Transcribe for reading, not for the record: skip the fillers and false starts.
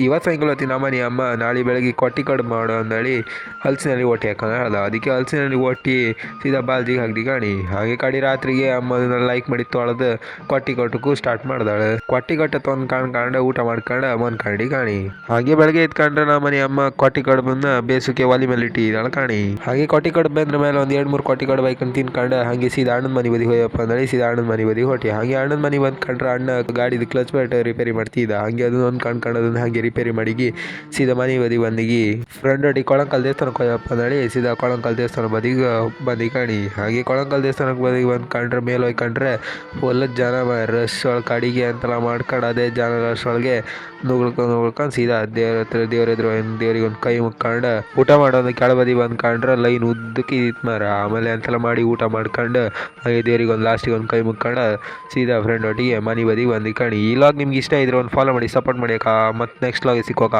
ಇವತ್ತು ಸಾಯಂಕಾಲ ಹೊತ್ತಿಗೆ ನಮ್ಮನೆ ಅಮ್ಮ ನಾಳೆ ಬೆಳಗ್ಗೆ ಕೊಟ್ಟಿ ಕಡುಬು ಮಾಡು ಅಂದೇಳಿ ಹಲಸಿನಲ್ಲಿ ಒಟ್ಟಿ ಹಾಕೋಣ ಹೇಳ್ದ. ಅದಕ್ಕೆ ಹಲಸಿನಲ್ಲಿ ಒಟ್ಟಿ ಸೀದಾ ಬಾಲ್ದಿಗೆ ಹಾಕ್ದಿ ಕಾಣಿ. ಹಾಗೆ ಕಡಿ ರಾತ್ರಿಗೆ ಅಮ್ಮ ಅದನ್ನ ಲೈಕ್ ಮಾಡಿ ತೊಳೆದು ಕೊಟ್ಟಿ ಕಟ್ಟಕ್ಕೂ ಸ್ಟಾರ್ಟ್ ಮಾಡ್ದಾಳೆ. ಕೊಟ್ಟಿ ಕಟ್ಟ ತೊಂದು ಕಾಣ್ಕಂಡು ಊಟ ಮಾಡ್ಕೊಂಡು ಮನ್ಕಂಡು ಕಾಣಿ. ಹಾಗೆ ಬೆಳಗ್ಗೆ ಎದ್ಕೊಂಡ್ರೆ ನಮ್ಮನೆ ಅಮ್ಮ ಕೊಟ್ಟಿ ಕಡುಬನ್ನ ಬೇಸುಕ್ಕೆ ಒಲಿ ಮೇಲೆ ಇಟ್ಟಿದ್ದಾಳೆ ಕಾಣಿ. ಹಾಗೆ ಕೊಟ್ಟಿ ಕಡುಬು ಬಂದ್ರ ಮೇಲೆ ಒಂದು 2-3 ಕೊಟ್ಟಿ ಕಡುಬು ಹಾಕೊಂಡು ತಿನ್ಕೊಂಡು ಹಾಗೆ ಸೀದಾ ಅಣ್ಣನ ಮನೆ ಬದಿ ಹೋಯಪ್ಪ ಅಂದೇಳಿ ಸೀದಾ ಅಣ್ಣನ ಮನೆ ಬದಿ ಹೊಟ್ಟಿ. ಹಾಗೆ ಅಣ್ಣನ ಮನೆ ಬಂದ್ಕೊಂಡ್ರೆ ಅಣ್ಣ ಗಾಡಿದು ಕ್ಲಚ್ ಪ್ಲೇಟ್ ರಿಪೇರಿ ಮಾಡ್ತಿದ್ದ. ಹಾಗೆ ಅದನ್ನ ಒಂದು ಕಣ್ಕೊಂಡು ಅದನ್ನ ಹಾಗೆ ರಿಪೇರಿ ಮಾಡಿಗಿ ಸೀದಾ ಮನೆ ಬದಿ ಬಂದಿಗಿ ಫ್ರೆಂಡ್ ಒಟ್ಟಿಗೆ ಕೊಳಂಕಲ್ ದೇವಸ್ಥಾನಕ್ಕೆ ಹೋಯಪ್ಪ ಅಂದೇಳಿ ಸೀದಾ ಕೊಳಂಕಲ್ ದೇವಸ್ಥಾನ ಬದಿಗೆ ಬಂದು ಕಾಣಿ. ಹಾಗೆ ಕೊಳಂಕಲ್ ದೇವಸ್ಥಾನಕ್ಕೆ ಬದಿಗೆ ಬಂದ್ಕೊಂಡ್ರೆ ಮೇಲೆ ಹೋಯ್ಕೊಂಡ್ರೆ ಫುಲ್ ಜನ ರಶ್ ಒಳಗೆ ಅಡಿಗೆ ಅಂತೆಲ್ಲ ಮಾಡ್ಕೊಂಡು ಅದೇ ಜನ ರಶ್ ಒಳಗೆ ನುಗ್ಳ್ಕೊಂಡು ಸೀದಾ ದೇವ್ರಿಗೆ ಒಂದು ಕೈ ಮುಕ್ಕೊಂಡು ಊಟ ಮಾಡೋದು ಕೆಳಬದಿ ಬಂದ್ಕೊಂಡ್ರೆ ಲೈನ್ ಉದ್ದಕ್ಕೆ ಇತ್ತು ಮಾರ. ಆಮೇಲೆ ಅಂತೆಲ್ಲ ಮಾಡಿ ಊಟ ಮಾಡ್ಕೊಂಡು ಹಾಗೆ ದೇವ್ರಿಗೆ ಒಂದು ಲಾಸ್ಟಿಗೆ ಒಂದು ಕೈ ಮುಕ್ಕೊಂಡು ಸೀದಾ ಫ್ರೆಂಡ್ ಒಟ್ಟಿಗೆ ಮನೆ ಬದಿ ಬಂದು ಕಾಣಿ. ಈ ಲಾಗ್ ನಿಮ್ಗೆ ಇಷ್ಟ ಇದ್ರೆ ಒಂದು ಫಾಲೋ ಮಾಡಿ, ಸಪೋರ್ಟ್ ಮಾಡಿ ಮತ್ತು ನೆಕ್ಸ್ಟ್ ಲಾಗ್ ಸಿಕ್ಕೋಕ.